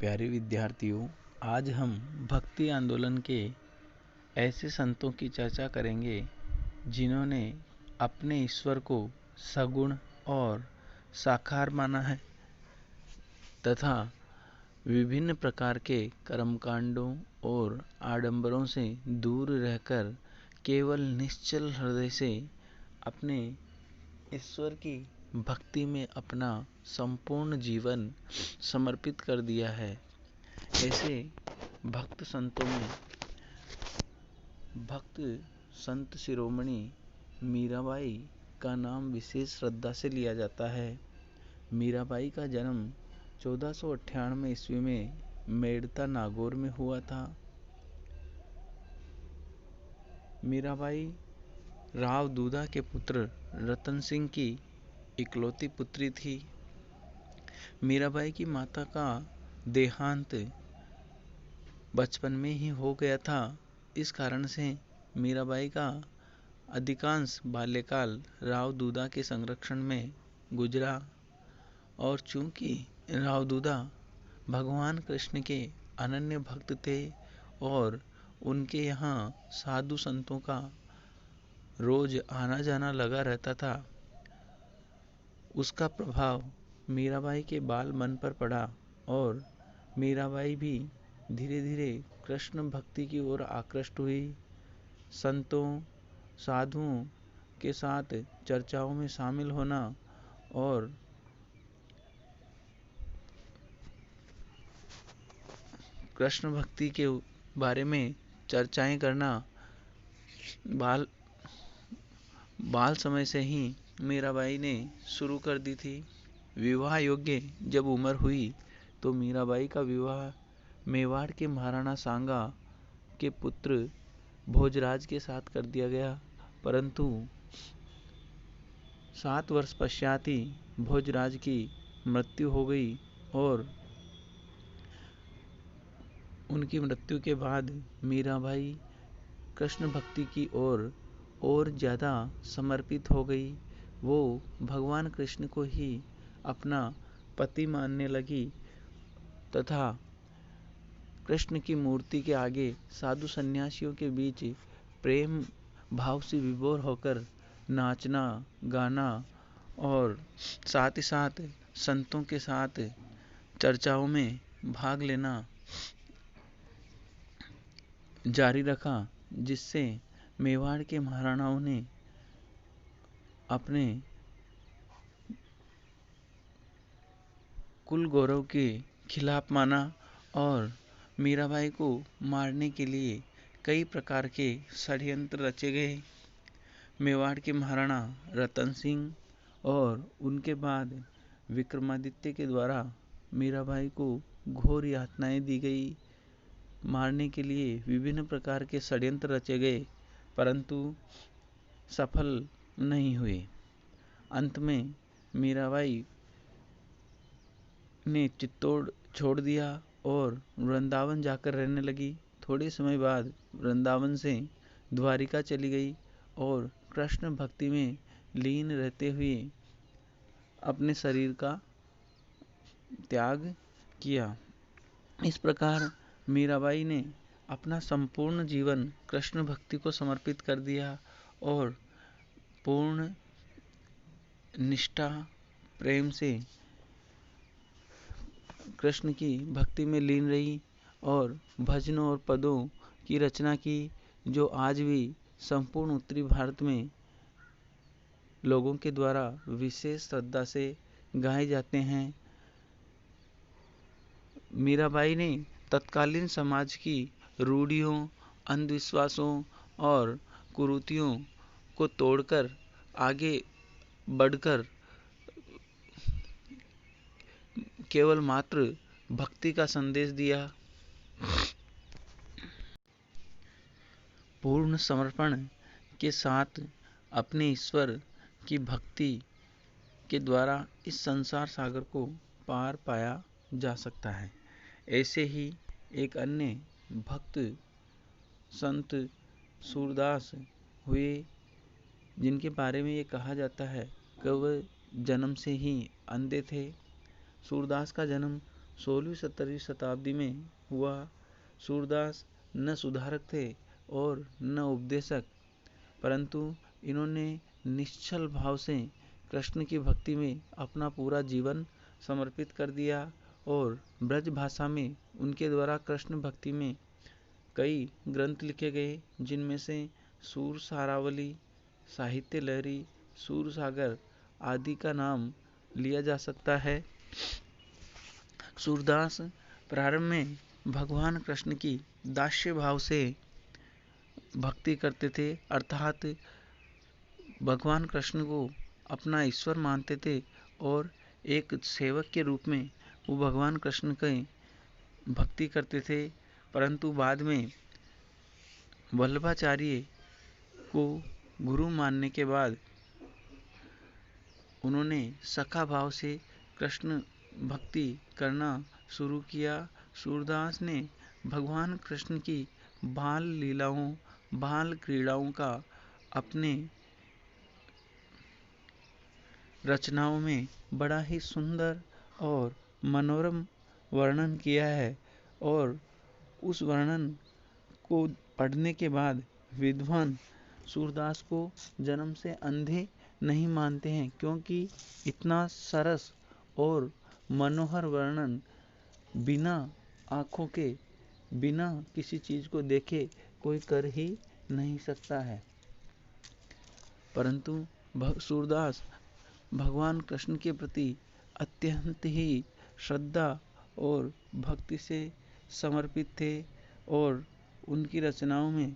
प्यारे विद्यार्थियों, आज हम भक्ति आंदोलन के ऐसे संतों की चर्चा करेंगे जिन्होंने अपने ईश्वर को सगुण और साकार माना है तथा विभिन्न प्रकार के कर्मकांडों और आडंबरों से दूर रहकर केवल निश्चल हृदय से अपने ईश्वर की भक्ति में अपना संपूर्ण जीवन समर्पित कर दिया है। ऐसे भक्त संतों में भक्त संत शिरोमणि मीराबाई का नाम विशेष श्रद्धा से लिया जाता है। मीराबाई का जन्म 1498 ईस्वी में मेड़ता नागौर में हुआ था। मीराबाई राव दूधा के पुत्र रतन सिंह की इकलौती पुत्री थी। मीराबाई की माता का देहांत बचपन में ही हो गया था। इस कारण से मीराबाई का अधिकांश बाल्यकाल राव दूधा के संरक्षण में गुजरा और चूंकि राव दूधा भगवान कृष्ण के अनन्य भक्त थे और उनके यहाँ साधु संतों का रोज आना जाना लगा रहता था, उसका प्रभाव मीराबाई के बाल मन पर पड़ा और मीराबाई भी धीरे धीरे कृष्ण भक्ति की ओर आकृष्ट हुई। संतों साधुओं के साथ चर्चाओं में शामिल होना और कृष्ण भक्ति के बारे में चर्चाएं करना बाल समय से ही मीराबाई ने शुरू कर दी थी। विवाह योग्य जब उम्र हुई तो मीराबाई का विवाह मेवाड़ के महाराणा सांगा के पुत्र भोजराज के साथ कर दिया गया, परंतु 7 वर्ष पश्चात ही भोजराज की मृत्यु हो गई और उनकी मृत्यु के बाद मीराबाई कृष्ण भक्ति की ओर और ज़्यादा समर्पित हो गई। वो भगवान कृष्ण को ही अपना पति मानने लगी तथा कृष्ण की मूर्ति के आगे साधु सन्यासियों के बीच प्रेम भाव से विभोर होकर नाचना गाना और साथ ही साथ संतों के साथ चर्चाओं में भाग लेना जारी रखा, जिससे मेवाड़ के महाराणाओं ने अपने कुल गौरव के खिलाफ माना और मीराबाई को मारने के लिए कई प्रकार के षड्यंत्र रचे गए। मेवाड़ के महाराणा रतन सिंह और उनके बाद विक्रमादित्य के द्वारा मीराबाई को घोर यातनाएं दी गई। मारने के लिए विभिन्न प्रकार के षड्यंत्र रचे गए, परंतु सफल नहीं हुए। अंत में मीराबाई ने चित्तौड़ छोड़ दिया और वृंदावन जाकर रहने लगी। थोड़े समय बाद वृंदावन से द्वारिका चली गई और कृष्ण भक्ति में लीन रहते हुए अपने शरीर का त्याग किया। इस प्रकार मीराबाई ने अपना संपूर्ण जीवन कृष्ण भक्ति को समर्पित कर दिया और पूर्ण निष्ठा प्रेम से कृष्ण की भक्ति में लीन रही और भजनों और पदों की रचना की, जो आज भी संपूर्ण उत्तरी भारत में लोगों के द्वारा विशेष श्रद्धा से गाए जाते हैं। मीराबाई ने तत्कालीन समाज की रूढ़ियों, अंधविश्वासों और कुरीतियों को तोड़कर आगे बढ़कर केवल मात्र भक्ति का संदेश दिया। पूर्ण समर्पण के साथ अपने ईश्वर की भक्ति के द्वारा इस संसार सागर को पार पाया जा सकता है। ऐसे ही एक अन्य भक्त संत सूरदास हुए, जिनके बारे में ये कहा जाता है कि वह जन्म से ही अंधे थे। सूरदास का जन्म 16वीं-17वीं शताब्दी में हुआ। सूरदास न सुधारक थे और न उपदेशक, परंतु इन्होंने निश्चल भाव से कृष्ण की भक्ति में अपना पूरा जीवन समर्पित कर दिया और ब्रज भाषा में उनके द्वारा कृष्ण भक्ति में कई ग्रंथ लिखे गए, जिनमें से सूर सारावली, साहित्य लहरी, सूर सागर आदि का नाम लिया जा सकता है। सूरदास प्रारंभ में भगवान कृष्ण की दास्य भाव से भक्ति करते थे, अर्थात भगवान कृष्ण को अपना ईश्वर मानते थे और एक सेवक के रूप में वो भगवान कृष्ण की भक्ति करते थे। परंतु बाद में वल्लभाचार्य को गुरु मानने के बाद उन्होंने सखा भाव से कृष्ण भक्ति करना शुरू किया। सूरदास ने भगवान कृष्ण की बाल लीलाओं, बाल क्रीड़ाओं का अपने रचनाओं में बड़ा ही सुंदर और मनोरम वर्णन किया है और उस वर्णन को पढ़ने के बाद विद्वान सूरदास को जन्म से अंधे नहीं मानते हैं, क्योंकि इतना सरस और मनोहर वर्णन बिना आँखों के, बिना किसी चीज को देखे कोई कर ही नहीं सकता है। परंतु सूरदास भगवान कृष्ण के प्रति अत्यंत ही श्रद्धा और भक्ति से समर्पित थे और उनकी रचनाओं में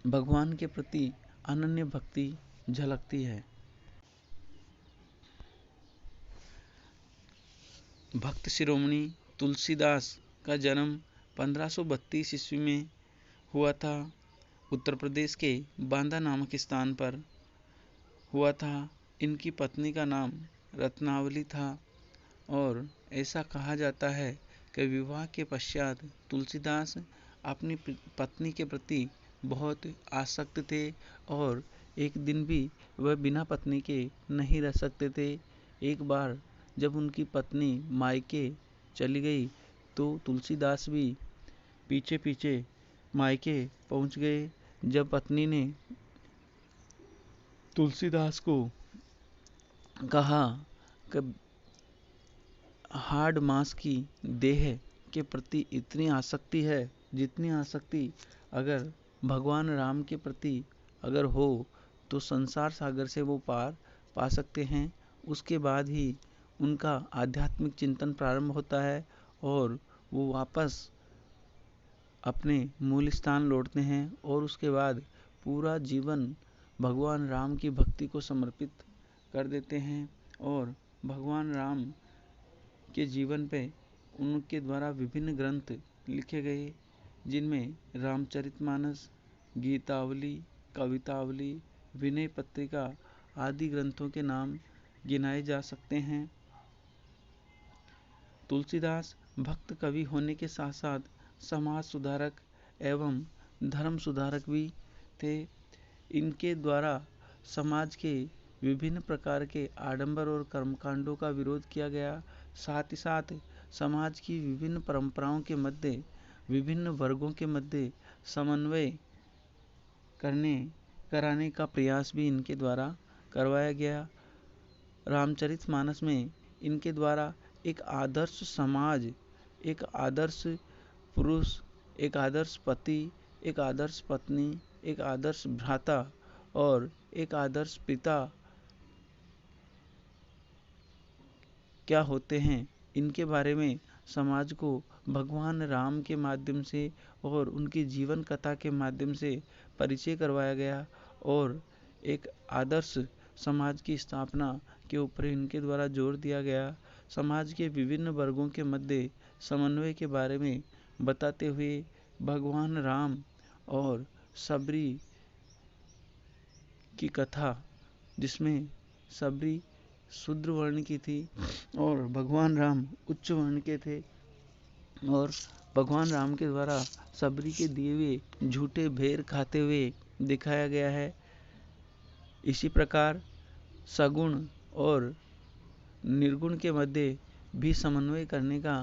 भगवान के प्रति अनन्य भक्ति झलकती है। भक्त शिरोमणि तुलसीदास का जन्म 1532 ईस्वी में हुआ था। उत्तर प्रदेश के बांदा नामक स्थान पर हुआ था। इनकी पत्नी का नाम रत्नावली था और ऐसा कहा जाता है कि विवाह के पश्चात तुलसीदास अपनी पत्नी के प्रति बहुत आसक्त थे और एक दिन भी वह बिना पत्नी के नहीं रह सकते थे। एक बार जब उनकी पत्नी मायके चली गई तो तुलसीदास भी पीछे पीछे मायके पहुंच गए। जब पत्नी ने तुलसीदास को कहा कि हाड़ मांस की देह के प्रति इतनी आसक्ति है जितनी आसक्ति अगर भगवान राम के प्रति अगर हो तो संसार सागर से वो पार पा सकते हैं, उसके बाद ही उनका आध्यात्मिक चिंतन प्रारंभ होता है और वो वापस अपने मूल स्थान लौटते हैं और उसके बाद पूरा जीवन भगवान राम की भक्ति को समर्पित कर देते हैं और भगवान राम के जीवन पे उनके द्वारा विभिन्न ग्रंथ लिखे गए, जिनमें रामचरितमानस, गीतावली, कवितावली, विनय पत्रिका आदि ग्रंथों के नाम गिनाए जा सकते हैं। तुलसीदास भक्त कवि होने के साथ साथ समाज सुधारक एवं धर्म सुधारक भी थे। इनके द्वारा समाज के विभिन्न प्रकार के आडंबर और कर्मकांडों का विरोध किया गया। साथ ही साथ समाज की विभिन्न परंपराओं के मध्य, विभिन्न वर्गों के मध्य समन्वय कराने का प्रयास भी इनके द्वारा करवाया गया। रामचरितमानस में इनके द्वारा एक आदर्श समाज, एक आदर्श पुरुष, एक आदर्श पति, एक आदर्श पत्नी, एक आदर्श भ्राता और एक आदर्श पिता क्या होते हैं, इनके बारे में समाज को भगवान राम के माध्यम से और उनकी जीवन कथा के माध्यम से परिचय करवाया गया और एक आदर्श समाज की स्थापना के ऊपर इनके द्वारा जोर दिया गया। समाज के विभिन्न वर्गों के मध्य समन्वय के बारे में बताते हुए भगवान राम और सबरी की कथा, जिसमें सबरी शूद्र वर्ण की थी और भगवान राम उच्च वर्ण के थे और भगवान राम के द्वारा सबरी के दिए हुए झूठे भेर खाते हुए दिखाया गया है। इसी प्रकार सगुण और निर्गुण के मध्य भी समन्वय करने का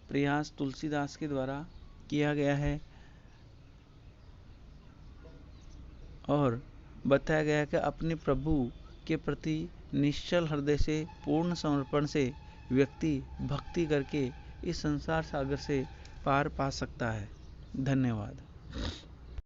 प्रयास तुलसीदास के द्वारा किया गया है और बताया गया है कि अपने प्रभु के प्रति निश्चल हृदय से पूर्ण समर्पण से व्यक्ति भक्ति करके इस संसार सागर से पार पा सकता है। धन्यवाद।